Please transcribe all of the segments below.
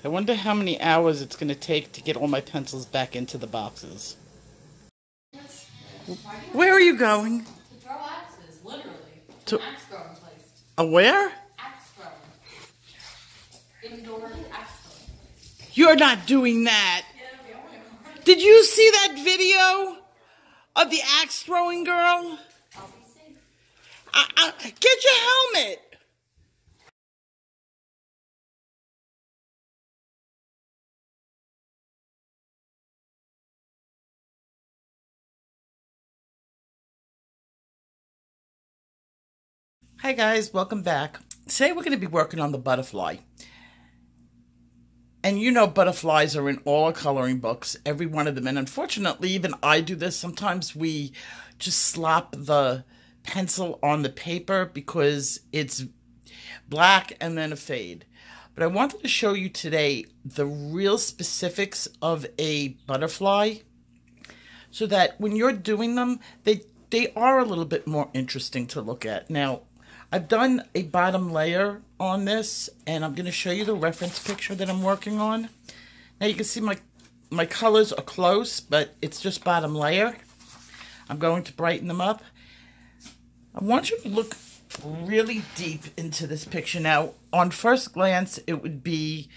I wonder how many hours it's going to take to get all my pencils back into the boxes. Where are you going? To throw axes, literally. To axe throwing place. a where? Axe throwing. Indoor axe throwing place. You're not doing that. Did you see that video of the axe throwing girl? I'll be safe. Get your helmet. Hi guys, welcome back. Today we're going to be working on the butterfly. And you know butterflies are in all our coloring books, every one of them. And unfortunately, even I do this. Sometimes we just slap the pencil on the paper because it's black and then a fade. But I wanted to show you today the real specifics of a butterfly so that when you're doing them, they are a little bit more interesting to look at. Now, I've done a bottom layer on this, and I'm going to show you the reference picture that I'm working on. Now you can see my colors are close, but it's just bottom layer. I'm going to brighten them up. I want you to look really deep into this picture. Now, on first glance, it would be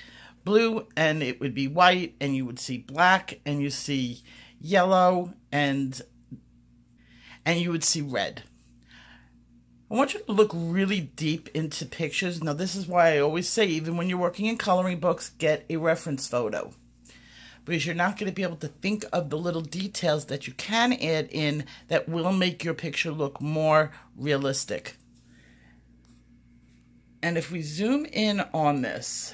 blue, and it would be white, and you would see black, and you see yellow, and you would see red. I want you to look really deep into pictures. Now, this is why I always say, even when you're working in coloring books, get a reference photo. Because you're not going to be able to think of the little details that you can add in that will make your picture look more realistic. And if we zoom in on this,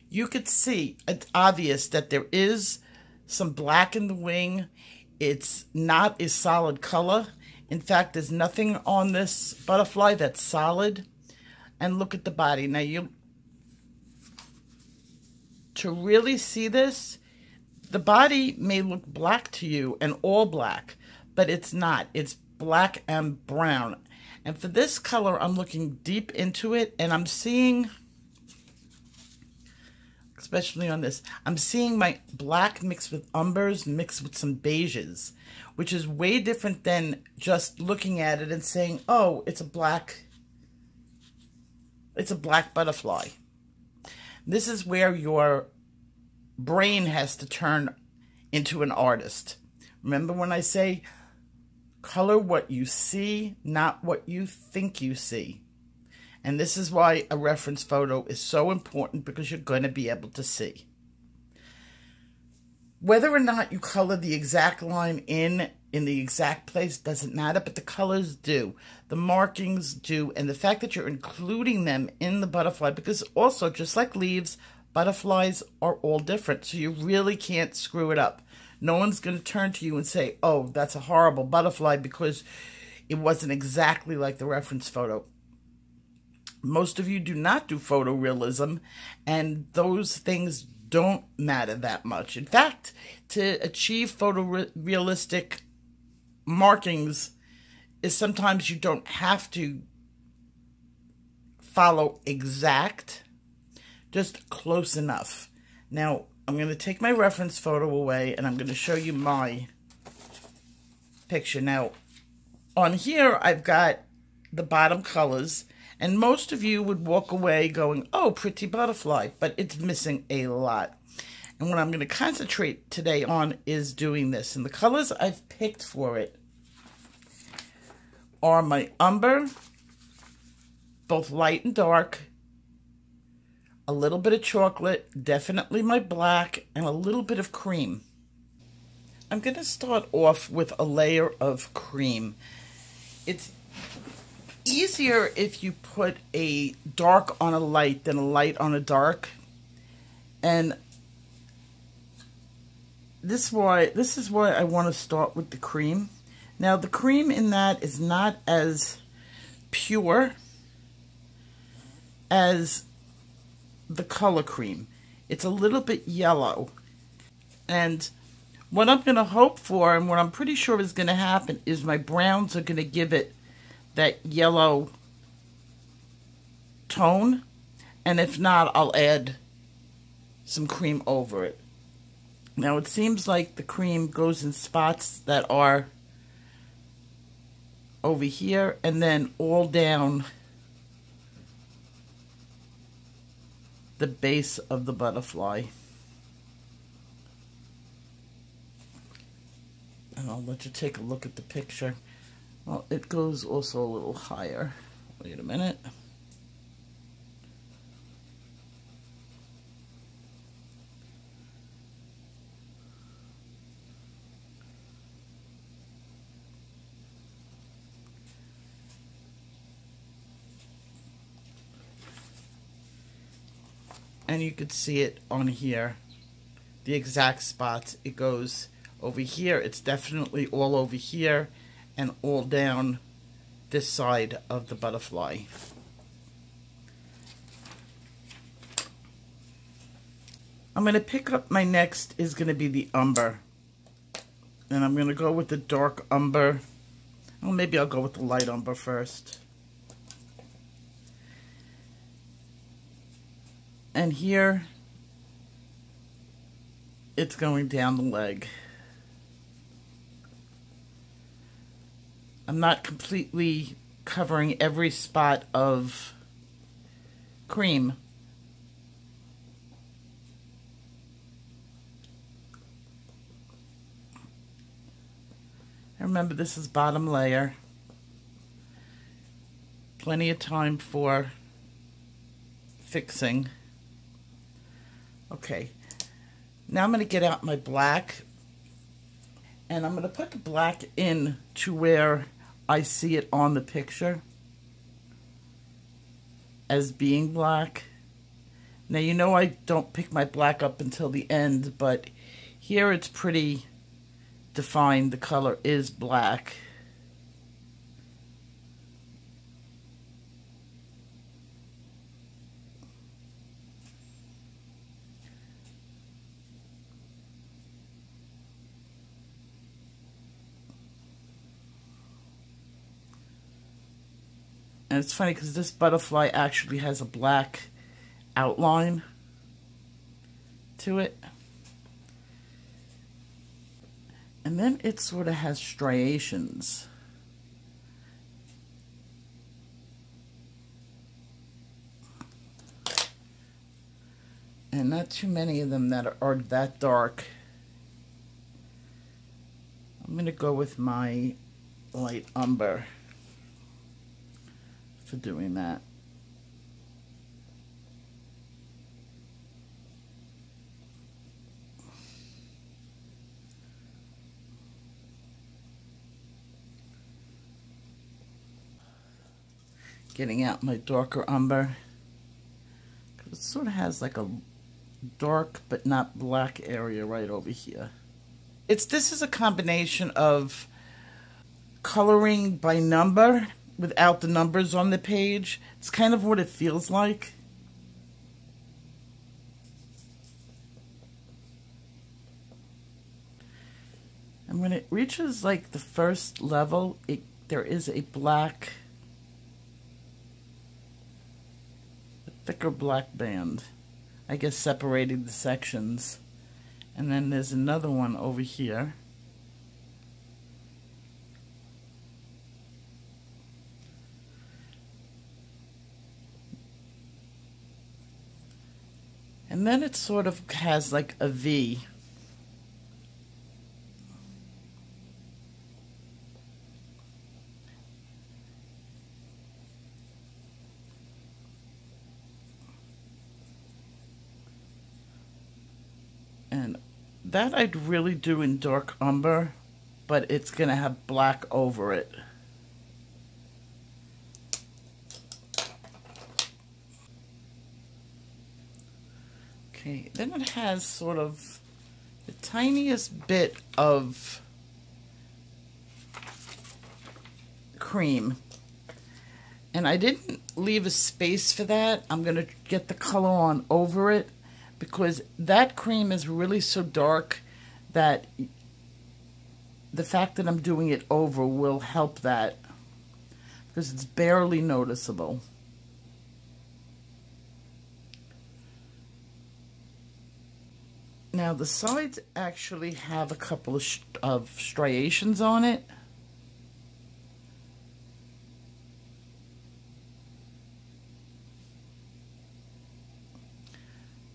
you could see it's obvious that there is some black in the wing. It's not a solid color. In fact, there's nothing on this butterfly that's solid. And look at the body. Now, to really see this, the body may look black to you and all black, but it's not. It's black and brown. And for this color, I'm looking deep into it, and I'm seeing, especially on this, I'm seeing my black mixed with umbers, mixed with some beiges, which is way different than just looking at it and saying, oh, it's a black butterfly. This is where your brain has to turn into an artist. Remember when I say, color what you see, not what you think you see. And this is why a reference photo is so important, because you're going to be able to see. Whether or not you color the exact line in the exact place doesn't matter, but the colors do. The markings do. And the fact that you're including them in the butterfly, because also, just like leaves, butterflies are all different. So you really can't screw it up. No one's going to turn to you and say, oh, that's a horrible butterfly because it wasn't exactly like the reference photo. Most of you do not do photorealism, and those things don't matter that much. In fact, to achieve photorealistic markings is sometimes you don't have to follow exact, just close enough. Now, I'm going to take my reference photo away, and I'm going to show you my picture. Now, on here, I've got the bottom colors, and most of you would walk away going, oh, pretty butterfly, but it's missing a lot. And what I'm going to concentrate today on is doing this. And the colors I've picked for it are my umber, both light and dark, a little bit of chocolate, definitely my black, and a little bit of cream. I'm going to start off with a layer of cream. It's easier if you put a dark on a light than a light on a dark. And this is why I want to start with the cream. Now, the cream in that is not as pure as the color cream. It's a little bit yellow. And what I'm going to hope for, and what I'm pretty sure is going to happen, is my browns are going to give it that yellow tone. And if not, I'll add some cream over it. Now it seems like the cream goes in spots that are over here and then all down the base of the butterfly. And I'll let you take a look at the picture. Well, it goes also a little higher. Wait a minute. And you could see it on here, the exact spots. It goes over here. It's definitely all over here and all down this side of the butterfly. I'm going to pick up, my next is going to be the umber. And I'm going to go with the dark umber. Well, maybe I'll go with the light umber first. And here, it's going down the leg. I'm not completely covering every spot of cream. And remember, this is bottom layer. Plenty of time for fixing. Okay, now I'm going to get out my black, and I'm going to put the black in to where I see it on the picture as being black. Now, you know I don't pick my black up until the end, but here it's pretty defined. The color is black. And it's funny because this butterfly actually has a black outline to it. And then it sort of has striations. And not too many of them that are that dark. I'm going to go with my light umber for doing that. Getting out my darker umber, because it sort of has like a dark but not black area right over here. This is a combination of coloring by number without the numbers on the page. It's kind of what it feels like. And when it reaches like the first level, there is a black, thicker black band, I guess, separating the sections. And then there's another one over here. And then it sort of has like a V. And that I'd really do in dark umber, but it's going to have black over it. Okay, then it has sort of the tiniest bit of cream. And I didn't leave a space for that. I'm going to get the color on over it, because that cream is really so dark that the fact that I'm doing it over will help that, because it's barely noticeable. Now the sides actually have a couple of striations on it.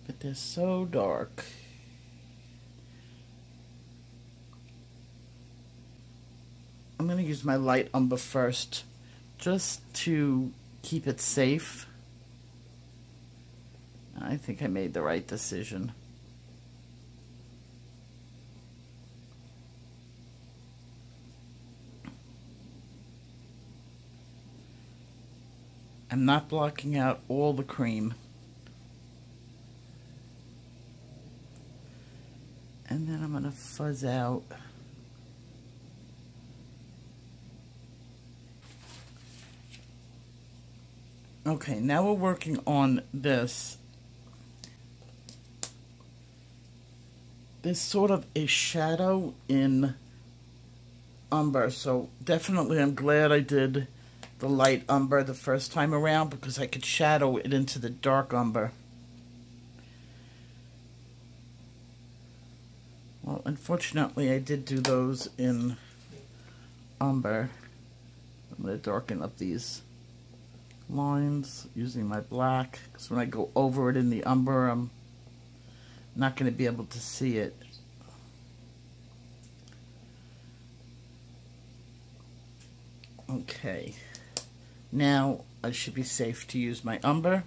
But they're so dark. I'm going to use my light umber first, just to keep it safe. I think I made the right decision. I'm not blocking out all the cream. And then I'm going to fuzz out. Okay, now we're working on this. There's sort of a shadow in umber, so definitely I'm glad I did the light umber the first time around, because I could shadow it into the dark umber. Well, unfortunately, I did do those in umber. I'm going to darken up these lines using my black, because when I go over it in the umber, I'm not going to be able to see it. Okay, now I should be safe to use my umber.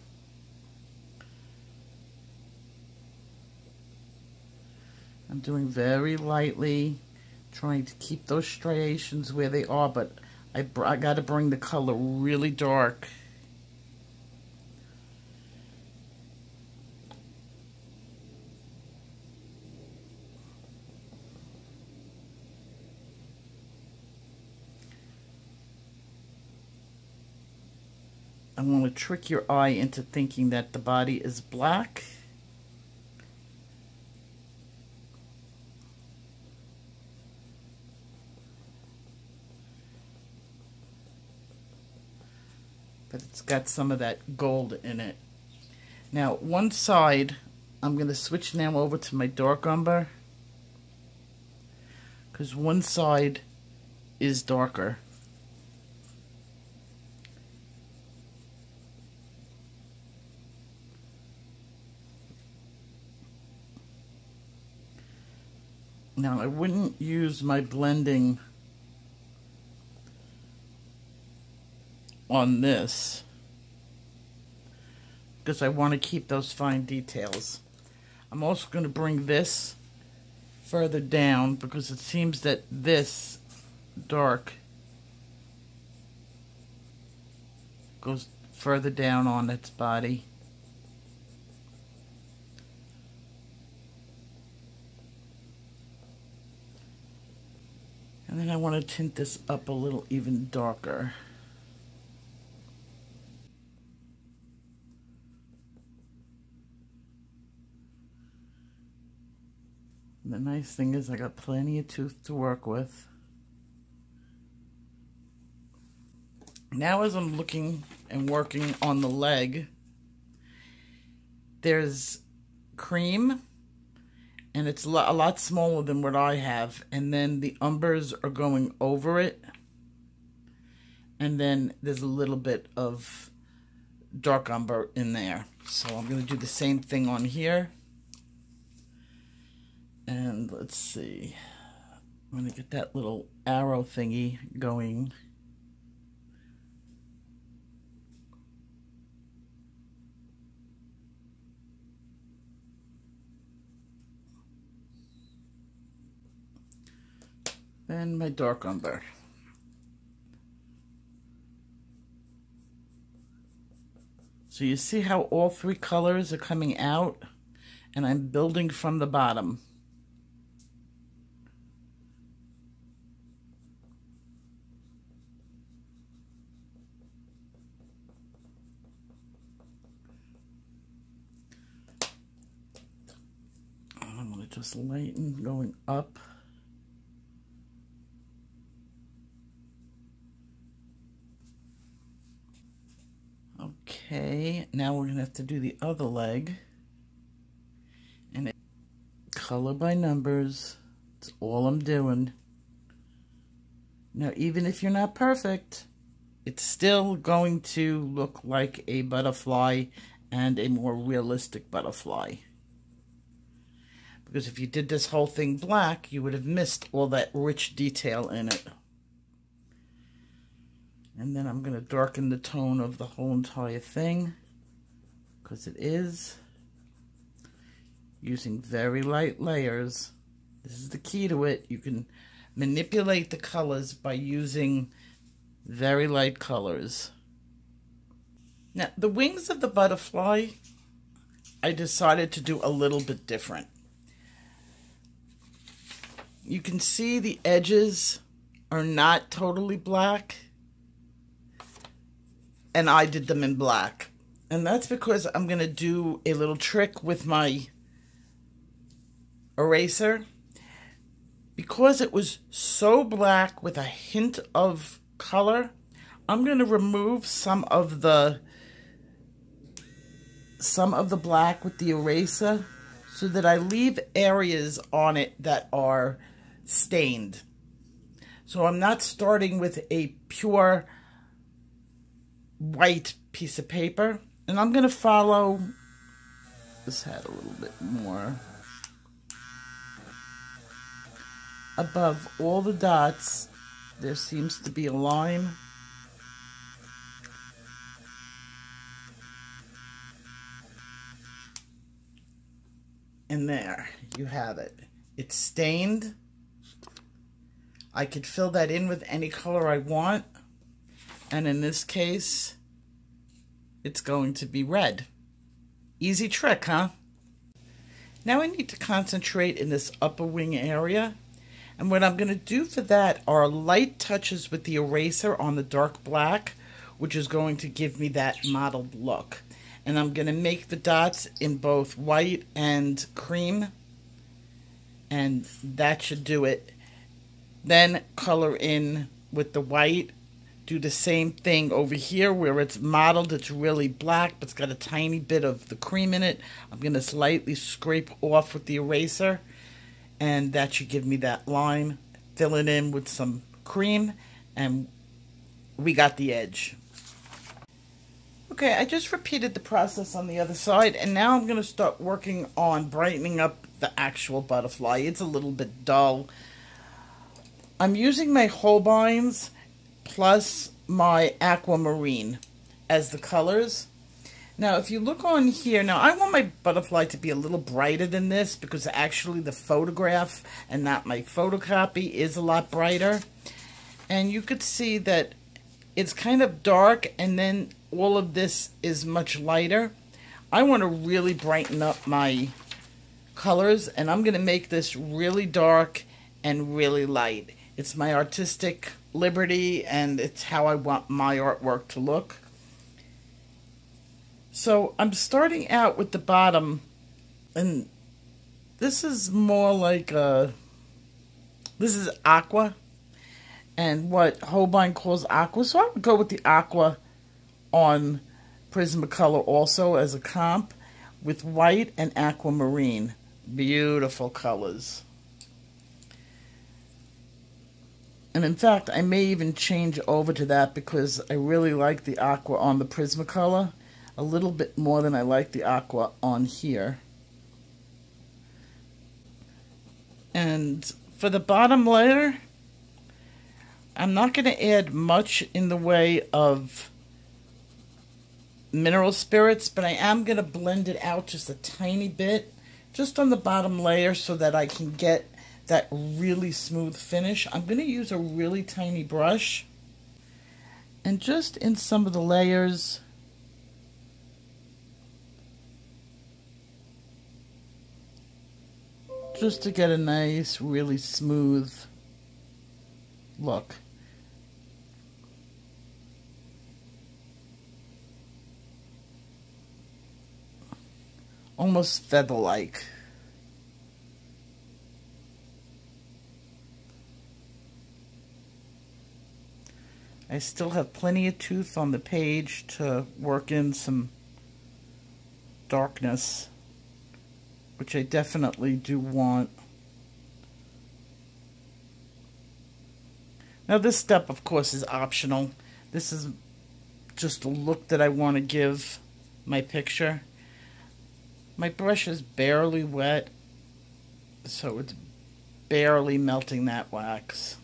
I'm doing very lightly, trying to keep those striations where they are, but I got to bring the color really dark. I want to trick your eye into thinking that the body is black. But it's got some of that gold in it. Now, one side, I'm going to switch now over to my dark umber, because one side is darker. Now, I wouldn't use my blending on this, because I want to keep those fine details. I'm also going to bring this further down, because it seems that this dark goes further down on its body. And then I want to tint this up a little even darker. And the nice thing is I got plenty of tooth to work with. Now as I'm looking and working on the leg, there's cream, and it's a lot smaller than what I have, and then the umbers are going over it, and then there's a little bit of dark umber in there. So I'm going to do the same thing on here. And let's see, I'm going to get that little arrow thingy going. Then my dark umber. So you see how all three colors are coming out, and I'm building from the bottom. I'm going to just lighten going up. Okay, now we're going to have to do the other leg. And color by numbers. That's all I'm doing. Now, even if you're not perfect, it's still going to look like a butterfly and a more realistic butterfly. Because if you did this whole thing black, you would have missed all that rich detail in it. And then I'm going to darken the tone of the whole entire thing, because it is using very light layers. This is the key to it. You can manipulate the colors by using very light colors. Now, the wings of the butterfly, I decided to do a little bit different. You can see the edges are not totally black, and I did them in black. And that's because I'm going to do a little trick with my eraser. Because it was so black with a hint of color, I'm going to remove some of the black with the eraser so that I leave areas on it that are stained. So I'm not starting with a pure white piece of paper. And I'm going to follow this hat a little bit more. Above all the dots, there seems to be a line. And there, you have it. It's stained. I could fill that in with any color I want. And in this case, it's going to be red. Easy trick, huh? Now I need to concentrate in this upper wing area. And what I'm going to do for that are light touches with the eraser on the dark black, which is going to give me that mottled look. And I'm going to make the dots in both white and cream. And that should do it. Then color in with the white. Do the same thing over here where it's mottled. It's really black, but it's got a tiny bit of the cream in it. I'm going to slightly scrape off with the eraser. And that should give me that line. Fill it in with some cream, and we got the edge. Okay, I just repeated the process on the other side, and now I'm going to start working on brightening up the actual butterfly. It's a little bit dull. I'm using my Holbeins plus my Aquamarine as the colors. Now, if you look on here, now I want my butterfly to be a little brighter than this because actually the photograph and not my photocopy is a lot brighter. And you could see that it's kind of dark and then all of this is much lighter. I want to really brighten up my colors, and I'm going to make this really dark and really light. It's my artistic liberty, and it's how I want my artwork to look. So I'm starting out with the bottom, and this is more like this is aqua, and what Holbein calls aqua. So I would go with the aqua on Prismacolor also as a comp with white and aquamarine. Beautiful colors. And in fact, I may even change over to that because I really like the aqua on the Prismacolor a little bit more than I like the aqua on here. And for the bottom layer, I'm not going to add much in the way of mineral spirits, but I am going to blend it out just a tiny bit, just on the bottom layer so that I can get that really smooth finish. I'm going to use a really tiny brush, and just in some of the layers, just to get a nice, really smooth look. Almost feather-like. I still have plenty of tooth on the page to work in some darkness. which I definitely do want. Now this step, of course, is optional. This is just a look that I want to give my picture. My brush is barely wet, so it's barely melting that wax.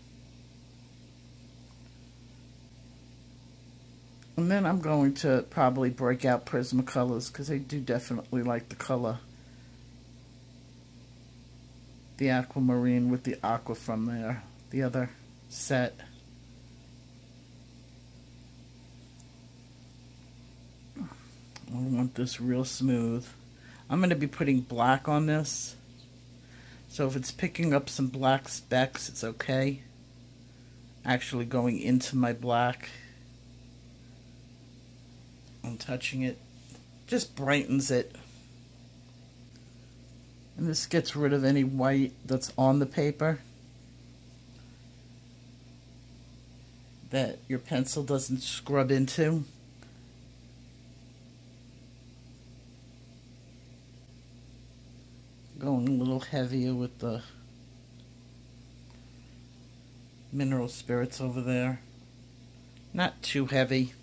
And then I'm going to probably break out Prismacolors because I do definitely like the color. The Aquamarine with the aqua from there, the other set. I want this real smooth. I'm going to be putting black on this. So if it's picking up some black specks, it's okay. Actually going into my black. I'm touching it. Just brightens it. And this gets rid of any white that's on the paper that your pencil doesn't scrub into. Going a little heavier with the mineral spirits over there. Not too heavy.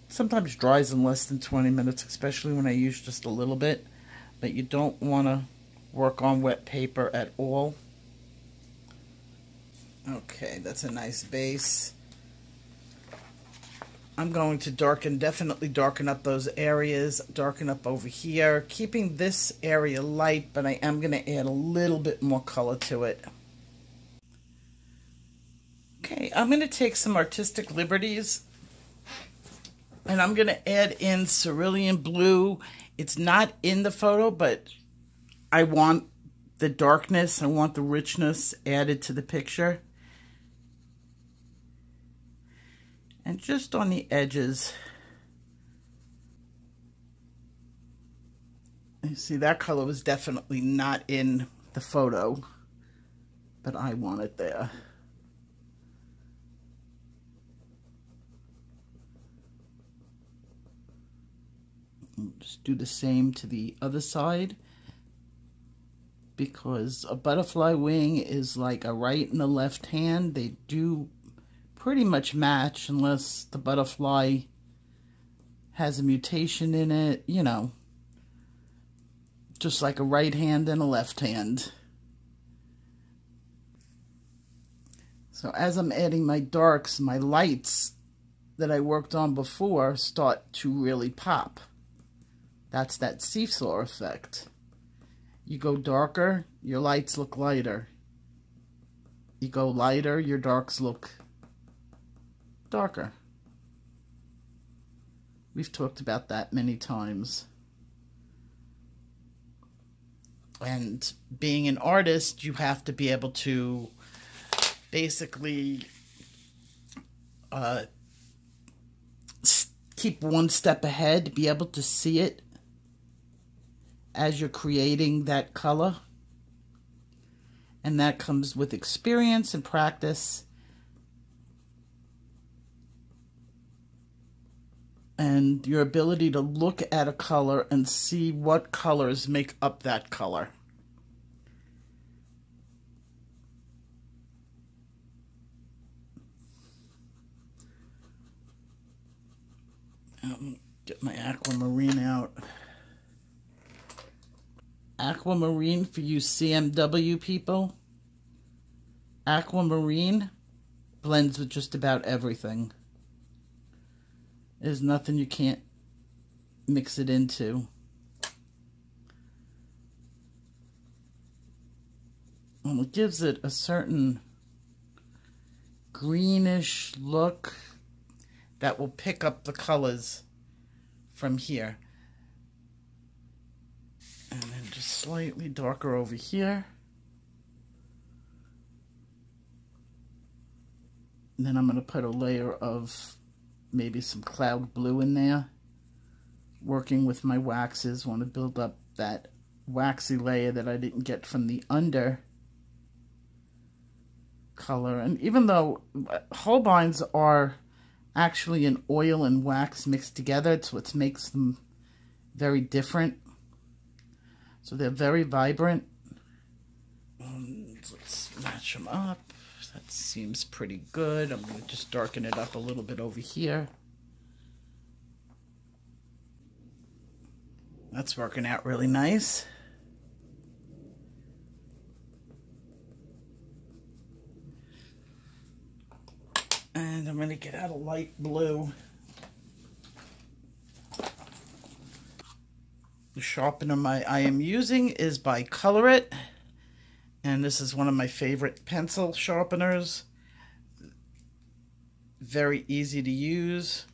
Sometimes dries in less than 20 minutes, especially when I use just a little bit. But you don't want to work on wet paper at all. Okay, that's a nice base. I'm going to definitely darken up those areas, darken up over here, keeping this area light, but I am going to add a little bit more color to it. Okay, I'm going to take some artistic liberties, and I'm going to add in cerulean blue. It's not in the photo, but I want the darkness, I want the richness added to the picture. And just on the edges, you see that color was definitely not in the photo, but I want it there. Just do the same to the other side, because a butterfly wing is like a right and a left hand. They do pretty much match unless the butterfly has a mutation in it, you know, just like a right hand and a left hand. So as I'm adding my darks, my lights that I worked on before start to really pop. That's that seesaw effect. You go darker, your lights look lighter. You go lighter, your darks look darker. We've talked about that many times. And being an artist, you have to be able to basically keep one step ahead, be able to see it as you're creating that color. And that comes with experience and practice. And your ability to look at a color and see what colors make up that color. Get my Aquamarine out. Aquamarine, for you CMW people, Aquamarine blends with just about everything. There's nothing you can't mix it into. And it gives it a certain greenish look that will pick up the colors from here. And then just slightly darker over here. And then I'm going to put a layer of maybe some cloud blue in there. Working with my waxes, want to build up that waxy layer that I didn't get from the under color. And even though Holbeins are actually an oil and wax mixed together, it's what makes them very different. So they're very vibrant. Let's match them up. That seems pretty good. I'm going to just darken it up a little bit over here. That's working out really nice. And I'm going to get out a light blue. The sharpener I am using is by Color It. And this is one of my favorite pencil sharpeners. Very easy to use.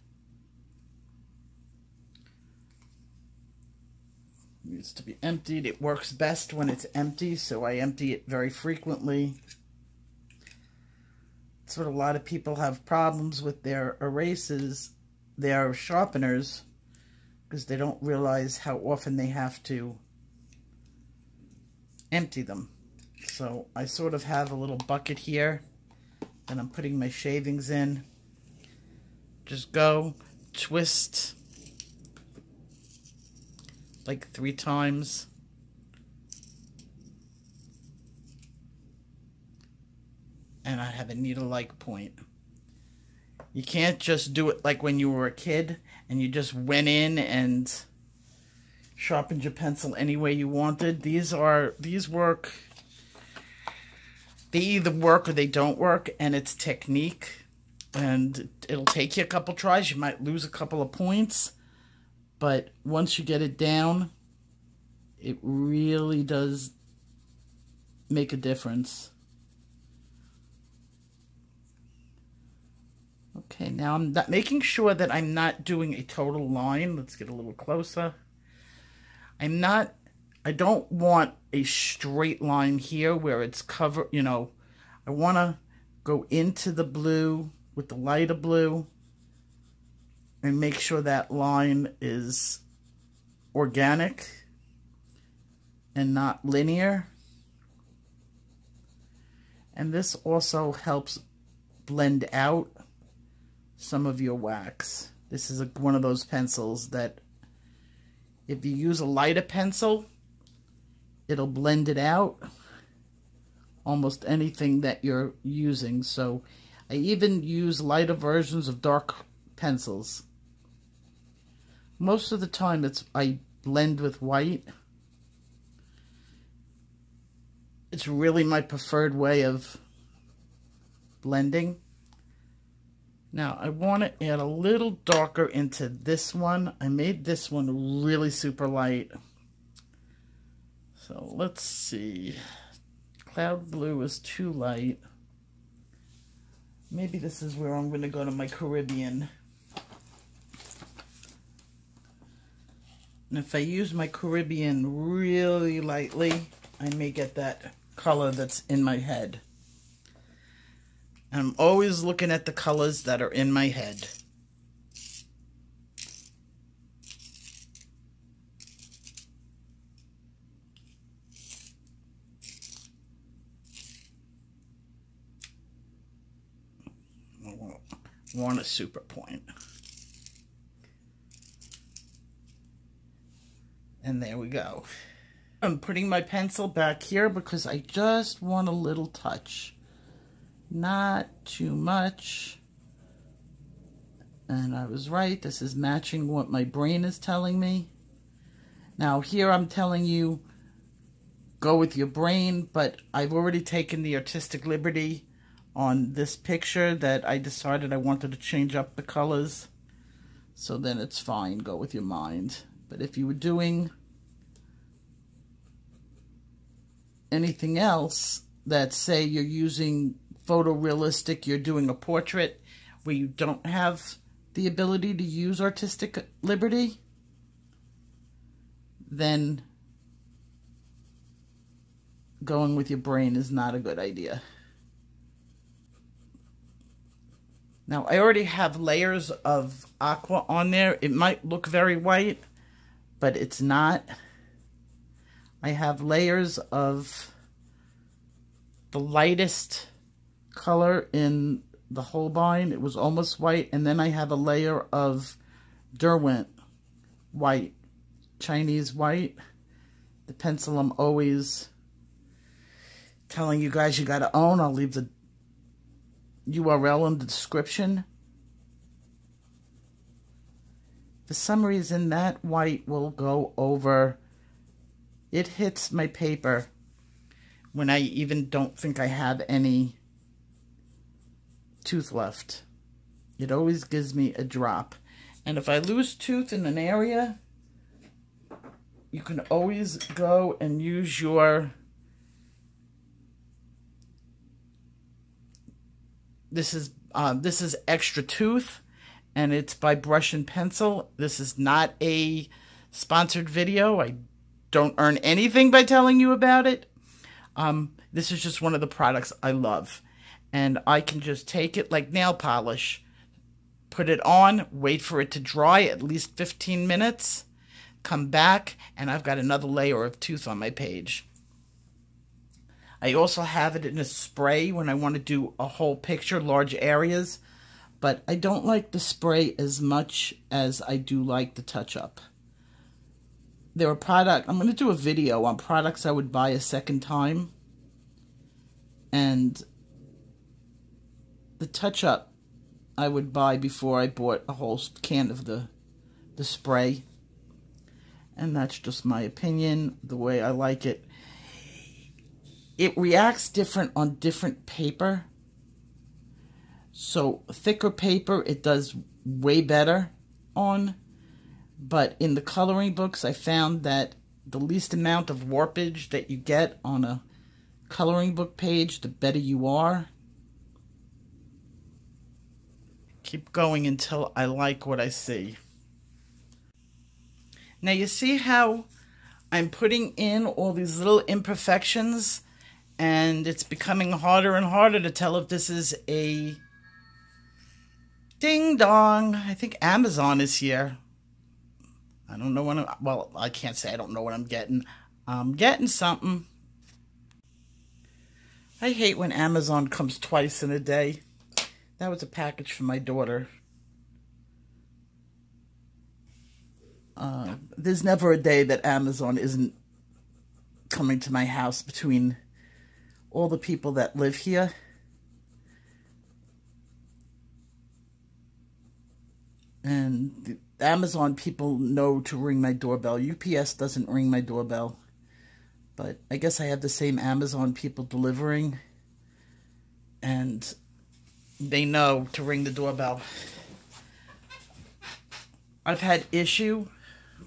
Needs to be emptied. It works best when it's empty, so I empty it very frequently. That's what a lot of people have problems with their erasers, their sharpeners, because they don't realize how often they have to empty them. So I sort of have a little bucket here that I'm putting my shavings in. Just go, twist like 3 times. And I have a needle-like point. You can't just do it like when you were a kid and you just went in and sharpened your pencil any way you wanted. These work. They either work or they don't work, and it's technique. And it'll take you a couple tries. You might lose a couple of points. But once you get it down, it really does make a difference. Okay, now I'm making sure that I'm not doing a total line. Let's get a little closer. I don't want a straight line here where it's covered, you know. I want to go into the blue with the lighter blue and make sure that line is organic and not linear. And this also helps blend out some of your wax. This is one of those pencils that if you use a lighter pencil, it'll blend it out, almost anything that you're using. So I even use lighter versions of dark pencils. Most of the time I blend with white. It's really my preferred way of blending. Now, I want to add a little darker into this one. I made this one really super light. So, let's see. Cloud blue is too light. Maybe this is where I'm going to go to my Caribbean. And if I use my Caribbean really lightly, I may get that color that's in my head. And I'm always looking at the colors that are in my head. I want a super point. And there we go. I'm putting my pencil back here because I just want a little touch. Not too much. And I was right. This is matching what my brain is telling me. Now here I'm telling you, go with your brain, but I've already taken the artistic liberty on this picture that I decided I wanted to change up the colors. So then it's fine. Go with your mind. But if you were doing anything else that, say, you're using photorealistic, you're doing a portrait where you don't have the ability to use artistic liberty, then going with your brain is not a good idea. Now, I already have layers of aqua on there. It might look very white, but it's not. I have layers of the lightest color in the Holbein. It was almost white. And then I have a layer of Derwent white, Chinese white. The pencil I'm always telling you guys you got to own. I'll leave the URL in the description. For some reason, that white will go over. It hits my paper when I even don't think I have any tooth left. It always gives me a drop. And if I lose tooth in an area, you can always go and use your, this is Extra Tooth, and it's by Brush and Pencil. This is not a sponsored video. I don't earn anything by telling you about it. This is just one of the products I love. And I can just take it like nail polish, put it on, wait for it to dry at least 15 minutes, come back, and I've got another layer of tooth on my page. I also have it in a spray when I want to do a whole picture, large areas, but I don't like the spray as much as I do like the touch-up. There are products, I'm going to do a video on products I would buy a second time, and the touch-up I would buy before I bought a whole can of the spray. And that's just my opinion, the way I like it. It reacts different on different paper. So thicker paper, it does way better on. But in the coloring books, I found that the least amount of warpage that you get on a coloring book page, the better you are. Keep going until I like what I see. Now you see how I'm putting in all these little imperfections, and it's becoming harder and harder to tell if this is a ding dong. I think Amazon is here. I don't know when well, I can't say I don't know what I'm getting. I'm getting something. I hate when Amazon comes twice in a day. That was a package for my daughter. There's never a day that Amazon isn't coming to my house between all the people that live here. And the Amazon people know to ring my doorbell. UPS doesn't ring my doorbell. But I guess I have the same Amazon people delivering. And they know to ring the doorbell. I've had issue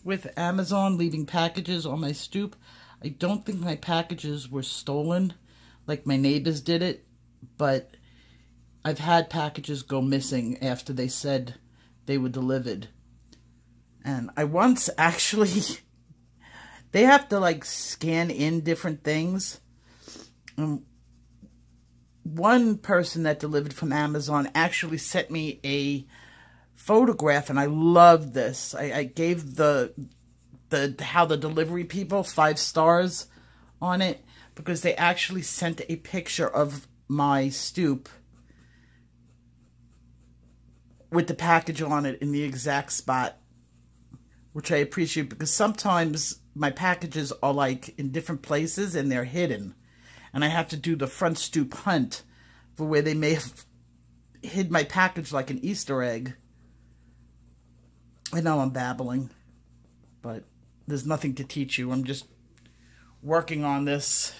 with Amazon leaving packages on my stoop. I don't think my packages were stolen like my neighbors did it, but I've had packages go missing after they said they were delivered. And I once actually, they have to like scan in different things. One person that delivered from Amazon actually sent me a photograph, and I loved this. I gave how the delivery people 5 stars on it, because they actually sent a picture of my stoop with the package on it in the exact spot, which I appreciate, because sometimes my packages are like in different places and they're hidden, and I have to do the front stoop hunt for where they may have hid my package like an Easter egg. I know I'm babbling, but there's nothing to teach you. I'm just working on this.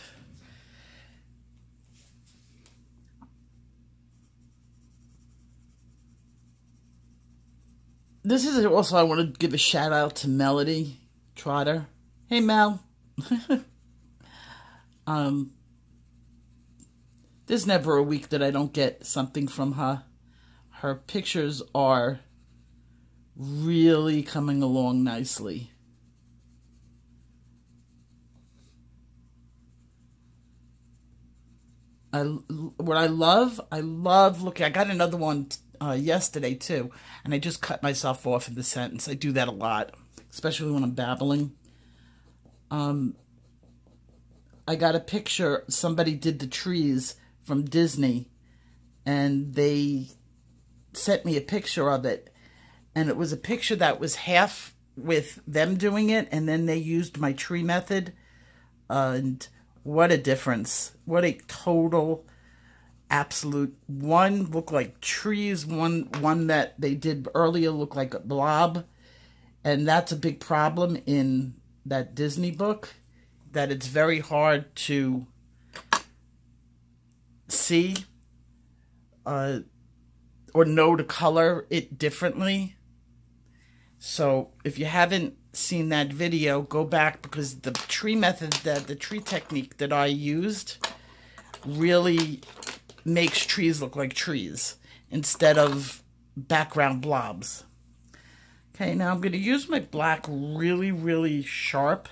This is also, I want to give a shout out to Melody Trotter. Hey, Mel. There's never a week that I don't get something from her. Her pictures are really coming along nicely. What I love looking. I got another one yesterday too, and I just cut myself off in the sentence. I do that a lot, especially when I'm babbling. I got a picture. Somebody did the trees from Disney, and they sent me a picture of it. And it was a picture that was half with them doing it, and then they used my tree method And what a difference. What a total, absolute. One looked like trees. One that they did earlier looked like a blob. And that's a big problem in that Disney book, that it's very hard to see or know to color it differently. So if you haven't seen that video, go back, because the tree method, the tree technique that I used really makes trees look like trees instead of background blobs. Okay, now I'm going to use my black really, really sharp.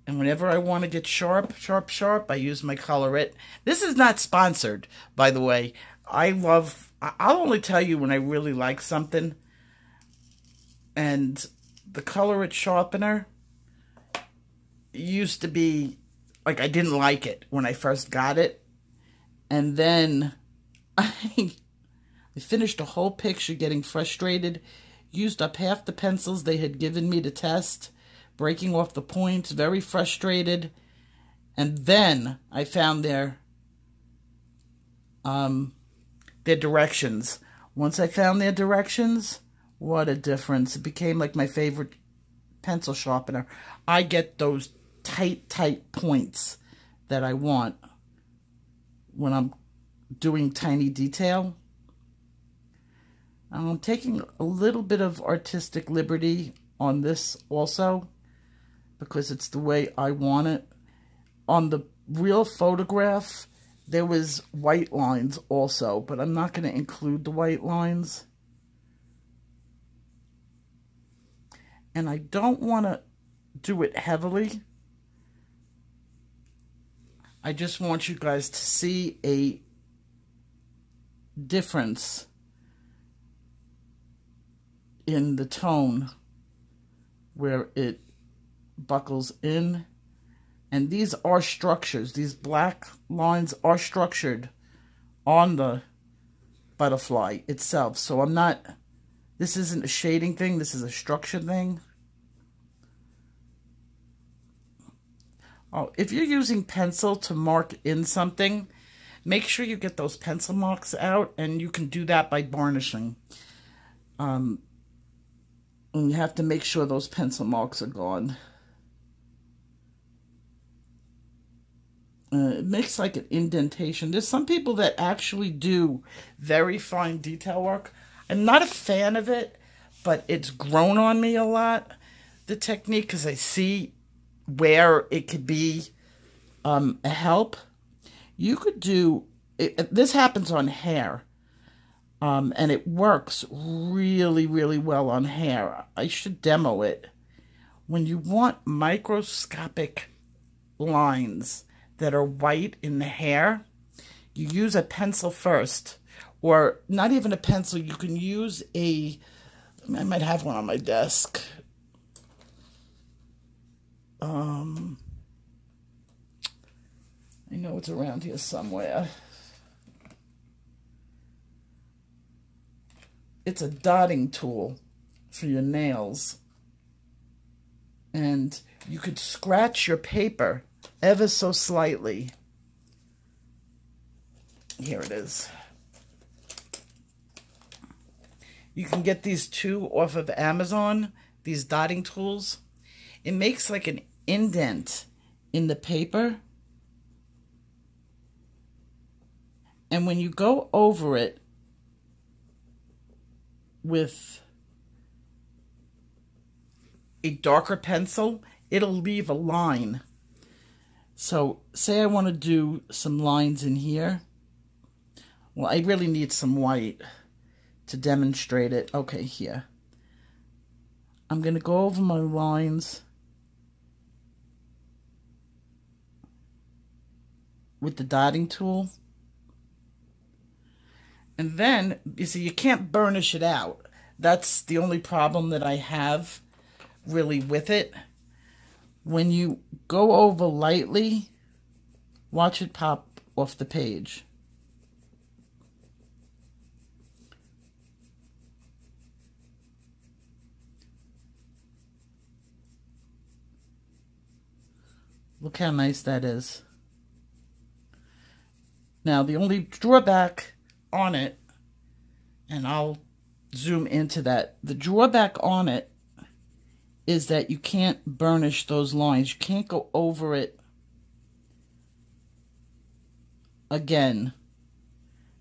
And whenever I want to get sharp, I use my Color It. This is not sponsored, by the way. I'll only tell you when I really like something. And the Color It sharpener used to be, like, I didn't like it when I first got it. And then I finished a whole picture getting frustrated, used up half the pencils they had given me to test, breaking off the points, very frustrated. And then I found their directions. Once I found their directions, what a difference. It became like my favorite pencil sharpener. I get those tight points that I want when I'm doing tiny detail. I'm taking a little bit of artistic liberty on this also, because it's the way I want it. On the real photograph, there was white lines also, but I'm not going to include the white lines. And I don't want to do it heavily. I just want you guys to see a difference in the tone where it buckles in. And these are structures. These black lines are structured on the butterfly itself. So I'm not, this isn't a shading thing, this is a structure thing. Oh, if you're using pencil to mark in something, make sure you get those pencil marks out, and you can do that by varnishing. And you have to make sure those pencil marks are gone. It makes like an indentation. There's some people that actually do very fine detail work. I'm not a fan of it, but it's grown on me a lot, the technique, because I see where it could be a help. You could do, this happens on hair, and it works really, really well on hair. I should demo it. When you want microscopic lines that are white in the hair, you use a pencil first, or not even a pencil. You can use I might have one on my desk. I know it's around here somewhere. It's a dotting tool for your nails. And you could scratch your paper ever so slightly. Here it is. You can get these two off of Amazon, these dotting tools. It makes like an indent in the paper. And when you go over it with a darker pencil, it'll leave a line. So say I want to do some lines in here. Well, I really need some white to demonstrate it. Okay, here. I'm going to go over my lines with the dotting tool. And then, you see, you can't burnish it out. That's the only problem that I have really with it. When you go over lightly, watch it pop off the page. Look how nice that is. Now, the only drawback on it, and I'll zoom into that, the drawback on it is that you can't burnish those lines. You can't go over it again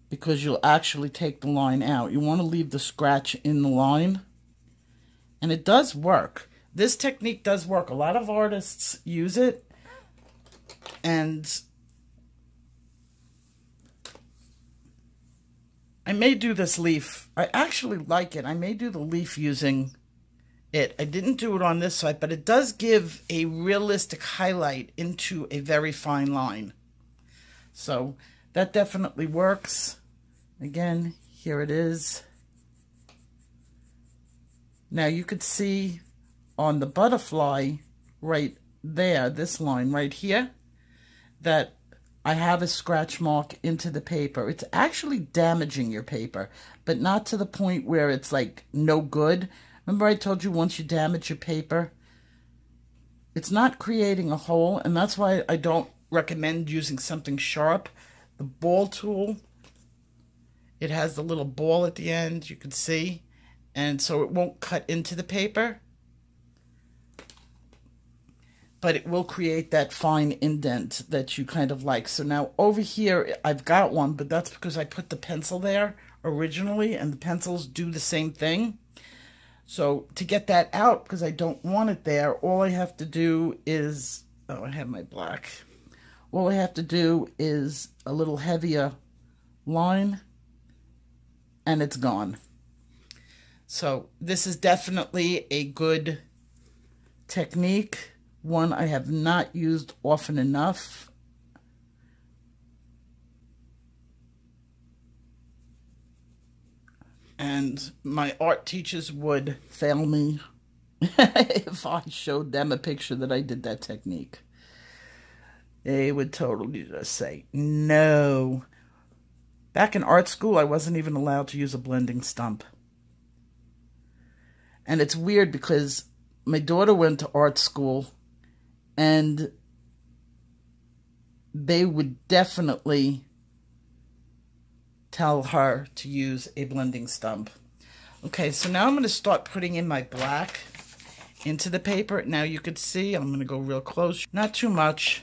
because you'll actually take the line out. You want to leave the scratch in the line, and it does work. This technique does work. A lot of artists use it, and I may do this leaf. I actually like it. I may do the leaf using it. I didn't do it on this side, but it does give a realistic highlight into a very fine line. So that definitely works. Again, here it is. Now you could see on the butterfly right there, this line right here, that I have a scratch mark into the paper. It's actually damaging your paper, but not to the point where it's like no good. Remember I told you once you damage your paper, it's not creating a hole, and that's why I don't recommend using something sharp. The ball tool, it has the little ball at the end, you can see, and so it won't cut into the paper, but it will create that fine indent that you kind of like. So now over here, I've got one, but that's because I put the pencil there originally, and the pencils do the same thing. So to get that out, because I don't want it there, all I have to do is, oh, I have my black. All I have to do is a little heavier line, and it's gone. So this is definitely a good technique. One I have not used often enough. And my art teachers would fail me if I showed them a picture that I did that technique. They would totally just say, no. Back in art school, I wasn't even allowed to use a blending stump. And it's weird because my daughter went to art school, and they would definitely tell her to use a blending stump. Okay, so now I'm going to start putting in my black into the paper. Now you could see, I'm going to go real close. Not too much.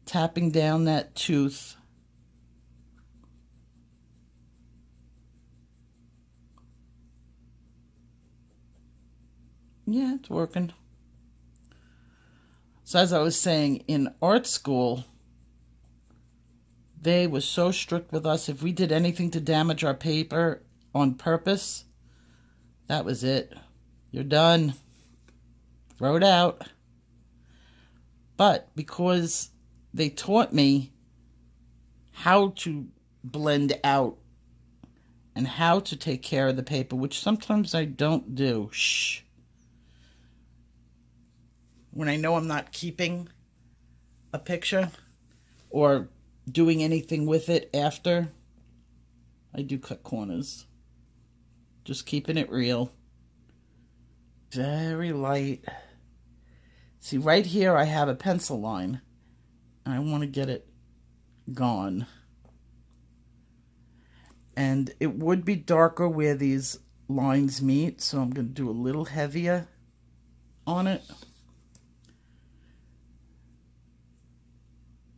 Tapping down that tooth. Yeah, it's working. So as I was saying, in art school, they were so strict with us. If we did anything to damage our paper on purpose, that was it. You're done. Throw it out. But because they taught me how to blend out and how to take care of the paper, which sometimes I don't do. Shh. When I know I'm not keeping a picture or doing anything with it after, I do cut corners. Just keeping it real. Very light. See, right here I have a pencil line, and I want to get it gone. And it would be darker where these lines meet, so I'm going to do a little heavier on it.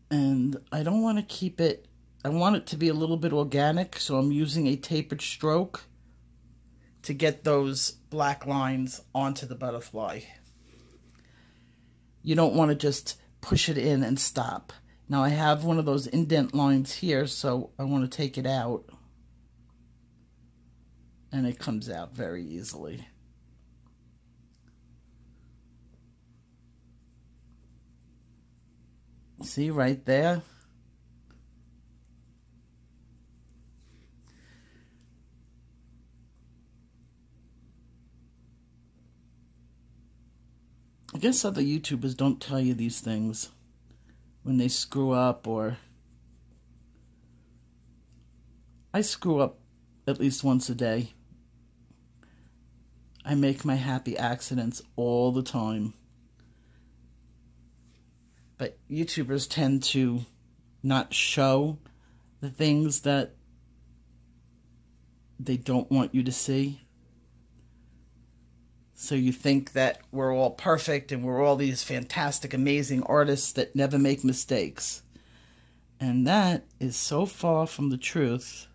And I don't want to keep it, I want it to be a little bit organic, so I'm using a tapered stroke to get those black lines onto the butterfly. You don't want to just push it in and stop. Now I have one of those indent lines here, so I want to take it out. And it comes out very easily. See right there? I guess other YouTubers don't tell you these things when they screw up, or I screw up at least once a day. I make my happy accidents all the time. But YouTubers tend to not show the things that they don't want you to see. So you think that we're all perfect and we're all these fantastic, amazing artists that never make mistakes. And that is so far from the truth.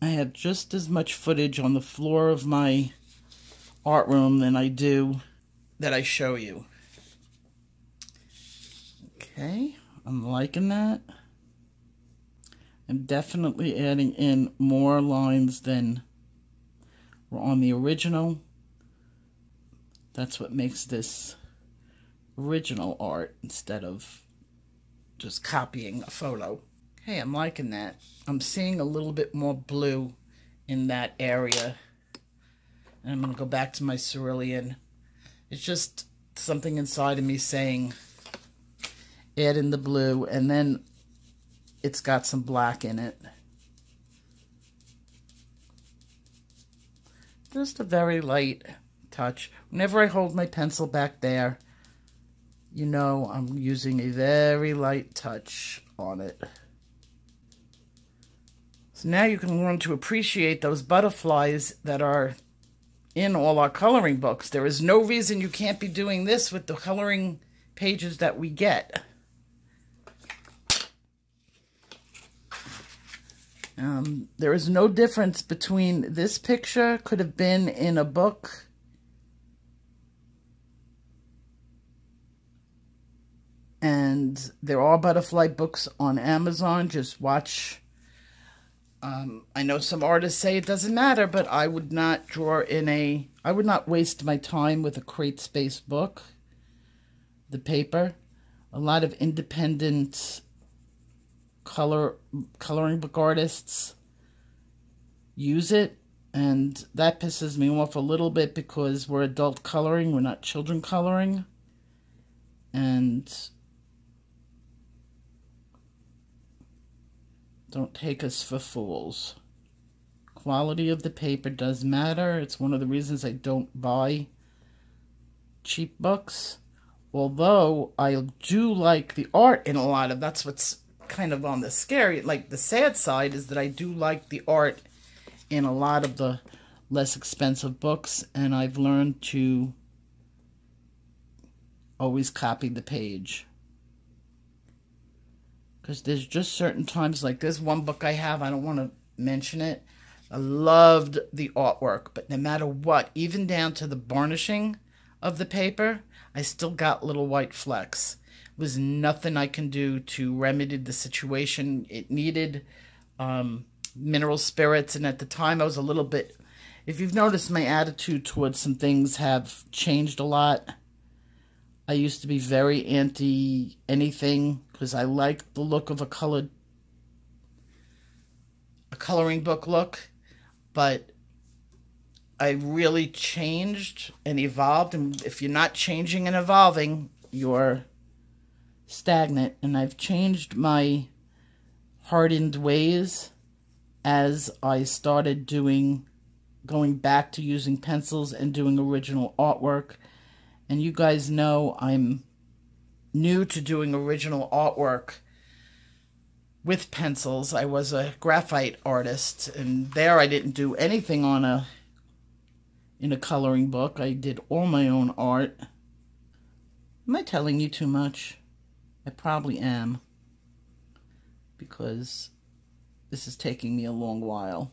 I have just as much footage on the floor of my art room than I do that I show you. Okay, I'm liking that. I'm definitely adding in more lines than were on the original. That's what makes this original art instead of just copying a photo. Okay, I'm liking that. I'm seeing a little bit more blue in that area. And I'm going to go back to my cerulean. It's just something inside of me saying add in the blue, and then it's got some black in it. Just a very light touch. Whenever I hold my pencil back there, you know I'm using a very light touch on it. So now you can learn to appreciate those butterflies that are in all our coloring books. There is no reason you can't be doing this with the coloring pages that we get. There is no difference between this picture could have been in a book and there are butterfly books on Amazon. Just watch. I know some artists say it doesn't matter, but I would not I would not waste my time with a crate space book. The paper. A lot of independent coloring book artists use it, and that pisses me off a little bit because we're adult coloring, we're not children coloring. And don't take us for fools. Quality of the paper does matter. It's one of the reasons I don't buy cheap books. Although I do like the art in a lot of, that's what's kind of on the scary, like the sad side is that I do like the art in a lot of the less expensive books, and I've learned to always copy the page. Because there's just certain times, like this one book I have, I don't want to mention it. I loved the artwork, but no matter what, even down to the varnishing of the paper, I still got little white flecks. There was nothing I can do to remedy the situation. It needed mineral spirits, and at the time I was a little bit, if you've noticed, my attitude towards some things have changed a lot. I used to be very anti anything because I liked the look of a coloring book look, but I really changed and evolved, and if you're not changing and evolving, you're stagnant. And I've changed my hardened ways as I started going back to using pencils and doing original artwork. And you guys know I'm new to doing original artwork with pencils. I was a graphite artist, and there I didn't do anything in a coloring book. I did all my own art. Am I telling you too much? I probably am, because this is taking me a long while.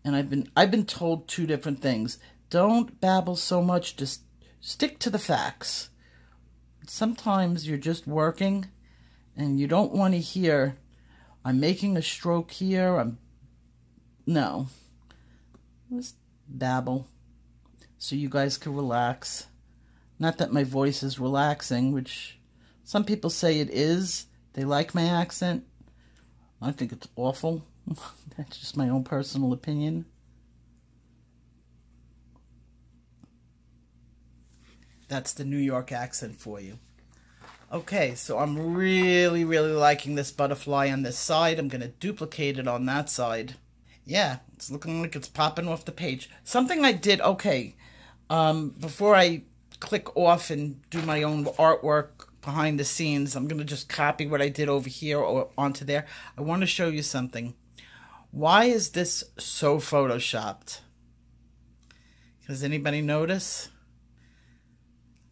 And I've been told two different things. Don't babble so much, just stick to the facts. Sometimes you're just working and you don't want to hear, I'm making a stroke here, no. Just babble so you guys can relax. Not that my voice is relaxing, which some people say it is. They like my accent. I think it's awful. That's just my own personal opinion. That's the New York accent for you. Okay, so I'm really, really liking this butterfly on this side. I'm going to duplicate it on that side. Yeah, it's looking like it's popping off the page. Something I did, okay, Before I click off and do my own artwork behind the scenes, I'm going to just copy what I did over here or onto there. I want to show you something. Why is this so photoshopped? Does anybody notice?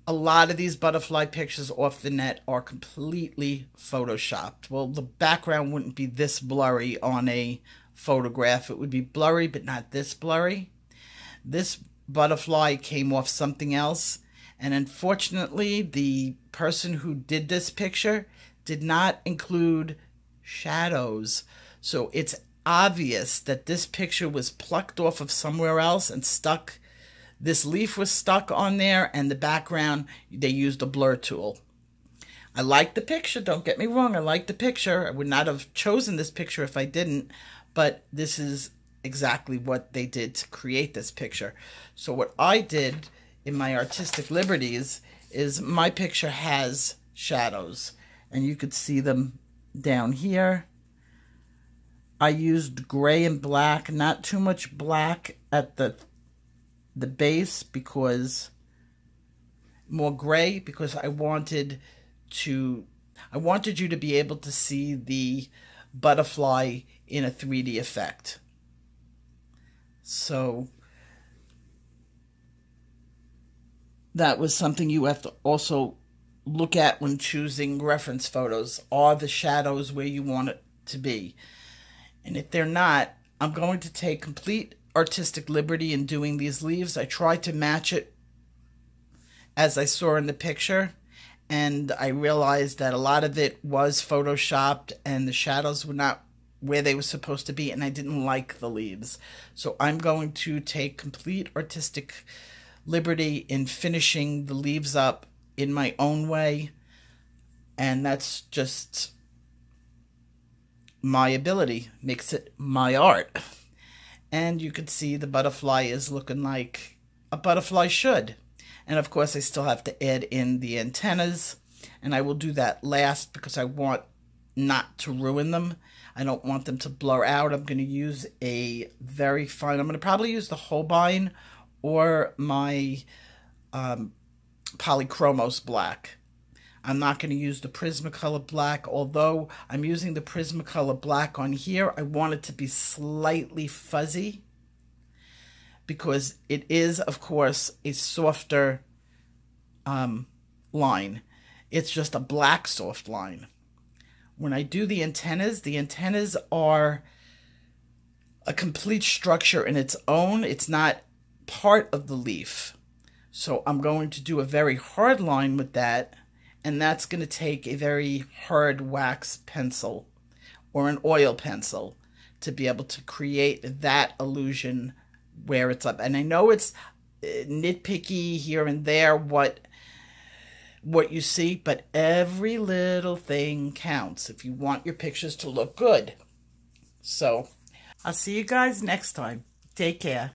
A lot of these butterfly pictures off the net are completely photoshopped. Well, the background wouldn't be this blurry on a photograph. It would be blurry, but not this blurry. This butterfly came off something else, and unfortunately, the person who did this picture did not include shadows. So it's obvious that this picture was plucked off of somewhere else and stuck. This leaf was stuck on there, and the background, they used a blur tool. I like the picture, don't get me wrong, I like the picture. I would not have chosen this picture if I didn't, but this is exactly what they did to create this picture. So what I did in my artistic liberties is my picture has shadows, and you could see them down here. I used gray and black, not too much black at the base, because more gray, because I wanted you to be able to see the butterfly in a 3D effect. So that was something you have to also look at when choosing reference photos. Are the shadows where you want it to be? And if they're not, I'm going to take complete artistic liberty in doing these leaves. I tried to match it as I saw in the picture, and I realized that a lot of it was photoshopped and the shadows were not where they were supposed to be, and I didn't like the leaves. So I'm going to take complete artistic liberty in finishing the leaves up in my own way, and that's just my ability, makes it my art. And you can see the butterfly is looking like a butterfly should. And of course I still have to add in the antennas, and I will do that last because I want not to ruin them. I don't want them to blur out. I'm going to use a very fine, I'm going to probably use the Holbein or my Polychromos black. I'm not going to use the Prismacolor black, although I'm using the Prismacolor black on here. I want it to be slightly fuzzy because it is, of course, a softer line. It's just a black soft line. When I do the antennas are a complete structure in its own. It's not part of the leaf. So I'm going to do a very hard line with that, and that's going to take a very hard wax pencil or an oil pencil to be able to create that illusion where it's up. And I know it's nitpicky here and there what you see, but every little thing counts if you want your pictures to look good. So I'll see you guys next time. Take care.